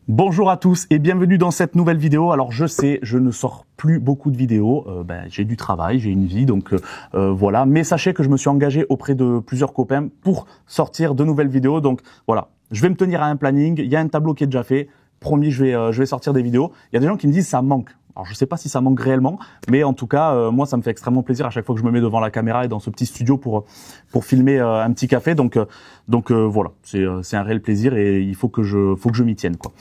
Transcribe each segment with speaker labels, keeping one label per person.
Speaker 1: Bonjour à tous et bienvenue dans cette nouvelle vidéo. Alors je sais, je ne sors plus beaucoup de vidéos, j'ai du travail, j'ai une vie, donc voilà. Mais sachez que je me suis engagé auprès de plusieurs copains pour sortir de nouvelles vidéos. Donc voilà, je vais me tenir à un planning, il y a un tableau qui est déjà fait. Promis, je vais sortir des vidéos. Il y a des gens qui me disent ça manque. Alors je sais pas si ça manque réellement, mais en tout cas, moi ça me fait extrêmement plaisir à chaque fois que je me mets devant la caméra et dans ce petit studio pour filmer un petit café. Donc voilà, c'est un réel plaisir et il faut que je m'y tienne quoi.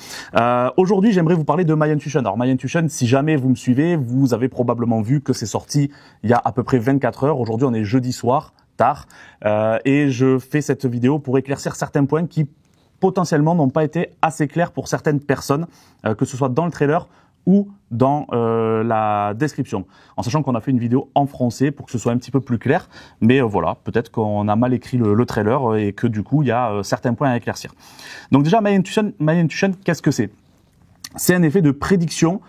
Speaker 1: Aujourd'hui, j'aimerais vous parler de MyIntuition. Alors MyIntuition, si jamais vous me suivez, vous avez probablement vu que c'est sorti il y a à peu près 24 heures. Aujourd'hui, on est jeudi soir, tard, et je fais cette vidéo pour éclaircir certains points qui potentiellement n'ont pas été assez clairs pour certaines personnes, que ce soit dans le trailer ou dans la description, en sachant qu'on a fait une vidéo en français pour que ce soit un petit peu plus clair, mais voilà, peut-être qu'on a mal écrit le trailer et que du coup il y a certains points à éclaircir. Donc déjà MyIntuition, qu'est-ce que c'est? C'est un effet de prédiction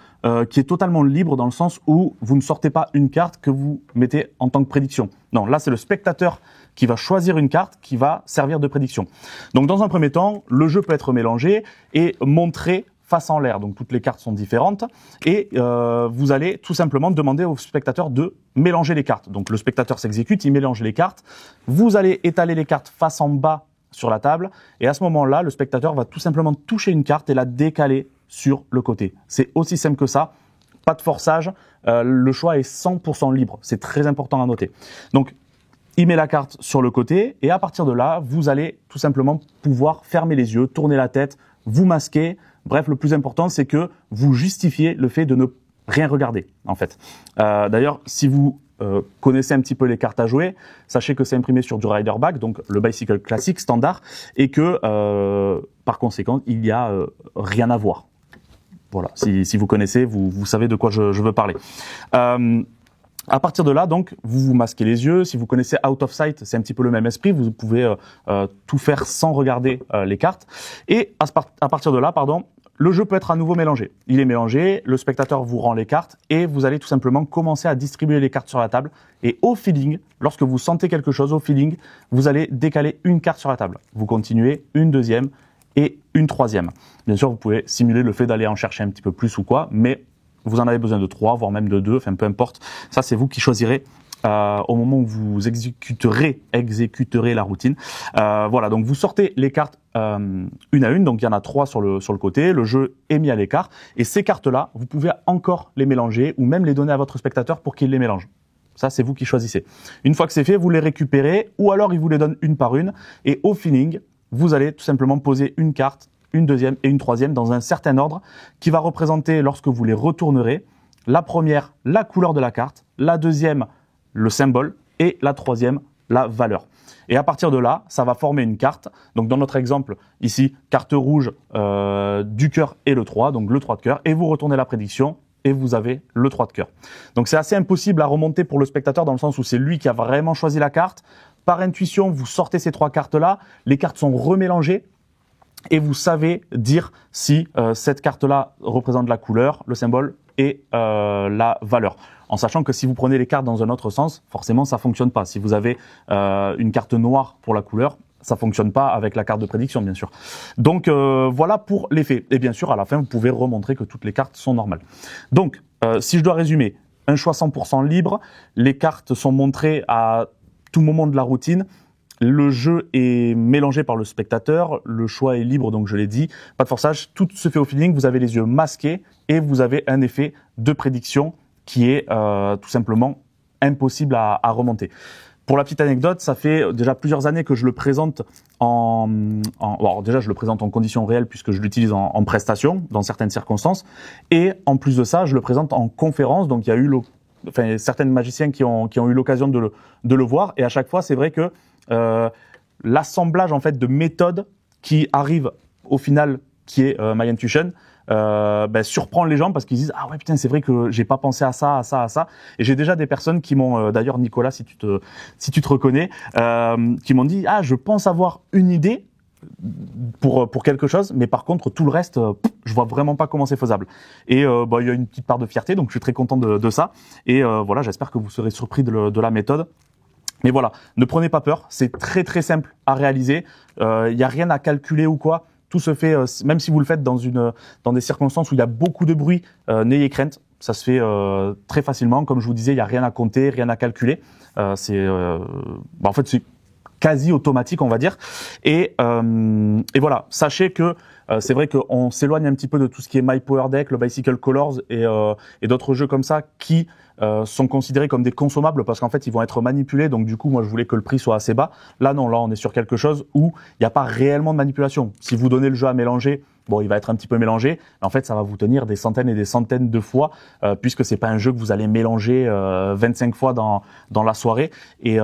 Speaker 1: qui est totalement libre dans le sens où vous ne sortez pas une carte que vous mettez en tant que prédiction. Non, là c'est le spectateur qui va choisir une carte qui va servir de prédiction. Donc dans un premier temps, le jeu peut être mélangé et montré face en l'air, donc toutes les cartes sont différentes et vous allez tout simplement demander au spectateur de mélanger les cartes. Donc le spectateur s'exécute, il mélange les cartes, vous allez étaler les cartes face en bas sur la table et à ce moment-là, le spectateur va tout simplement toucher une carte et la décaler sur le côté. C'est aussi simple que ça, pas de forçage, le choix est 100% libre, c'est très important à noter. Donc il met la carte sur le côté et à partir de là, vous allez tout simplement pouvoir fermer les yeux, tourner la tête, vous masquer. Bref, le plus important, c'est que vous justifiez le fait de ne rien regarder, en fait. D'ailleurs, si vous connaissez un petit peu les cartes à jouer, sachez que c'est imprimé sur du rider back, donc le bicycle classique, standard, et que, par conséquent, il n'y a rien à voir. Voilà, si vous connaissez, vous savez de quoi je veux parler. À partir de là, donc, vous masquez les yeux. Si vous connaissez Out of Sight, c'est un petit peu le même esprit. Vous pouvez tout faire sans regarder les cartes. Et à partir de là, le jeu peut être à nouveau mélangé. Il est mélangé, le spectateur vous rend les cartes et vous allez tout simplement commencer à distribuer les cartes sur la table. Et au feeling, lorsque vous sentez quelque chose au feeling, vous allez décaler une carte sur la table. Vous continuez, une deuxième et une troisième. Bien sûr, vous pouvez simuler le fait d'aller en chercher un petit peu plus ou quoi, mais vous en avez besoin de 3, voire même de 2, enfin peu importe. Ça, c'est vous qui choisirez au moment où vous exécuterez la routine. Voilà, donc vous sortez les cartes une à une, donc il y en a 3 sur le côté, le jeu est mis à l'écart, et ces cartes-là, vous pouvez encore les mélanger ou même les donner à votre spectateur pour qu'il les mélange. Ça, c'est vous qui choisissez. Une fois que c'est fait, vous les récupérez, ou alors il vous les donne une par une, et au feeling, vous allez tout simplement poser une carte, une deuxième et une troisième dans un certain ordre qui va représenter, lorsque vous les retournerez, la première, la couleur de la carte, la deuxième, le symbole et la troisième, la valeur. Et à partir de là, ça va former une carte. Donc dans notre exemple, ici, carte rouge du cœur et le 3, donc le 3 de cœur, et vous retournez la prédiction et vous avez le 3 de cœur. Donc c'est assez impossible à remonter pour le spectateur dans le sens où c'est lui qui a vraiment choisi la carte. Par intuition, vous sortez ces 3 cartes-là, les cartes sont remélangées, et vous savez dire si cette carte-là représente la couleur, le symbole et la valeur. En sachant que si vous prenez les cartes dans un autre sens, forcément ça fonctionne pas. Si vous avez une carte noire pour la couleur, ça fonctionne pas avec la carte de prédiction, bien sûr. Donc voilà pour l'effet. Et bien sûr, à la fin, vous pouvez remontrer que toutes les cartes sont normales. Donc, si je dois résumer, un choix 100% libre, les cartes sont montrées à tout moment de la routine. Le jeu est mélangé par le spectateur, le choix est libre, donc je l'ai dit, pas de forçage, tout se fait au feeling, vous avez les yeux masqués et vous avez un effet de prédiction qui est tout simplement impossible à remonter. Pour la petite anecdote, ça fait déjà plusieurs années que je le présente alors déjà je le présente en conditions réelles puisque je l'utilise en prestation dans certaines circonstances, et en plus de ça, je le présente en conférence, donc il y a eu certains magiciens qui ont eu l'occasion de le voir, et à chaque fois c'est vrai que l'assemblage en fait de méthodes qui arrive au final, qui est MyIntuition, surprend les gens parce qu'ils disent ah ouais putain, c'est vrai que j'ai pas pensé à ça, et j'ai déjà des personnes qui m'ont d'ailleurs Nicolas, si tu te reconnais, qui m'ont dit ah je pense avoir une idée pour quelque chose, mais par contre tout le reste je vois vraiment pas comment c'est faisable, et il y a une petite part de fierté, donc je suis très content de ça, et voilà, j'espère que vous serez surpris de la méthode. Mais voilà, ne prenez pas peur, c'est très très simple à réaliser, il n'y a rien à calculer ou quoi. tout se fait, même si vous le faites dans des circonstances où il y a beaucoup de bruit, n'ayez crainte. Ça se fait très facilement. Comme je vous disais, il n'y a rien à compter, rien à calculer. En fait, c'est quasi automatique, on va dire. Et voilà, sachez que c'est vrai qu'on s'éloigne un petit peu de tout ce qui est My Power Deck, le Bicycle Colors et d'autres jeux comme ça qui sont considérés comme des consommables parce qu'en fait ils vont être manipulés. Donc du coup, moi je voulais que le prix soit assez bas. Là non, là on est sur quelque chose où il n'y a pas réellement de manipulation. Si vous donnez le jeu à mélanger, bon, il va être un petit peu mélangé. En fait, ça va vous tenir des centaines et des centaines de fois, puisque c'est pas un jeu que vous allez mélanger 25 fois dans la soirée. Et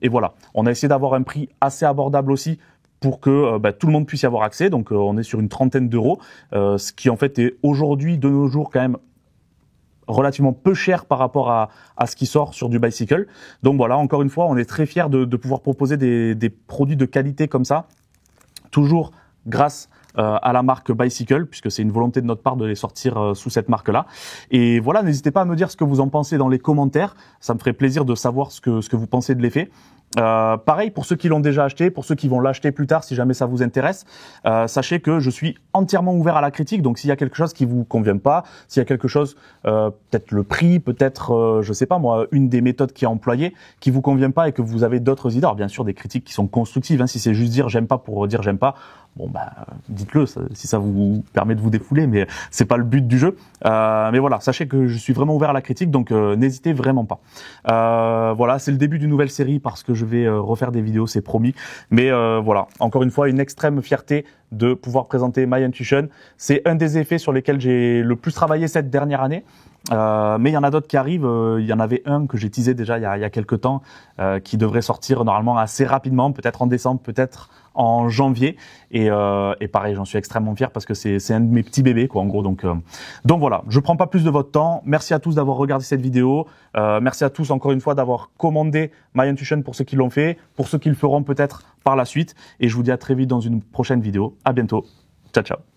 Speaker 1: voilà. On a essayé d'avoir un prix assez abordable aussi pour que tout le monde puisse y avoir accès. Donc, on est sur une trentaine d'euros, ce qui en fait est aujourd'hui, de nos jours, quand même relativement peu cher par rapport à ce qui sort sur du bicycle. Donc voilà, encore une fois, on est très fiers de pouvoir proposer des produits de qualité comme ça, toujours grâce à la marque Bicycle, puisque c'est une volonté de notre part de les sortir sous cette marque-là. Et voilà, n'hésitez pas à me dire ce que vous en pensez dans les commentaires. Ça me ferait plaisir de savoir ce que vous pensez de l'effet. Pareil pour ceux qui l'ont déjà acheté, pour ceux qui vont l'acheter plus tard, si jamais ça vous intéresse, sachez que je suis entièrement ouvert à la critique. Donc s'il y a quelque chose qui vous convient pas, s'il y a quelque chose, peut-être le prix, peut-être, je sais pas moi, une des méthodes qui est employée, qui vous convient pas et que vous avez d'autres idées. Alors bien sûr des critiques qui sont constructives. Hein, si c'est juste dire j'aime pas pour dire j'aime pas, bon dites-le si ça vous permet de vous défouler, mais c'est pas le but du jeu. Mais voilà, sachez que je suis vraiment ouvert à la critique, donc n'hésitez vraiment pas. Voilà, c'est le début d'une nouvelle série parce que je vais refaire des vidéos, c'est promis. Mais voilà, encore une fois, une extrême fierté de pouvoir présenter My Intuition. C'est un des effets sur lesquels j'ai le plus travaillé cette dernière année. Mais il y en a d'autres qui arrivent. Il y en avait un que j'ai teasé déjà il y a quelques temps, qui devrait sortir normalement assez rapidement, peut-être en décembre, peut-être en janvier. Et pareil, j'en suis extrêmement fier parce que c'est un de mes petits bébés, quoi, en gros. Donc voilà, je prends pas plus de votre temps. Merci à tous d'avoir regardé cette vidéo. Merci à tous encore une fois d'avoir commandé My Intuition pour ceux qui l'ont fait, pour ceux qui le feront peut-être par la suite. Et je vous dis à très vite dans une prochaine vidéo. À bientôt. Ciao, ciao.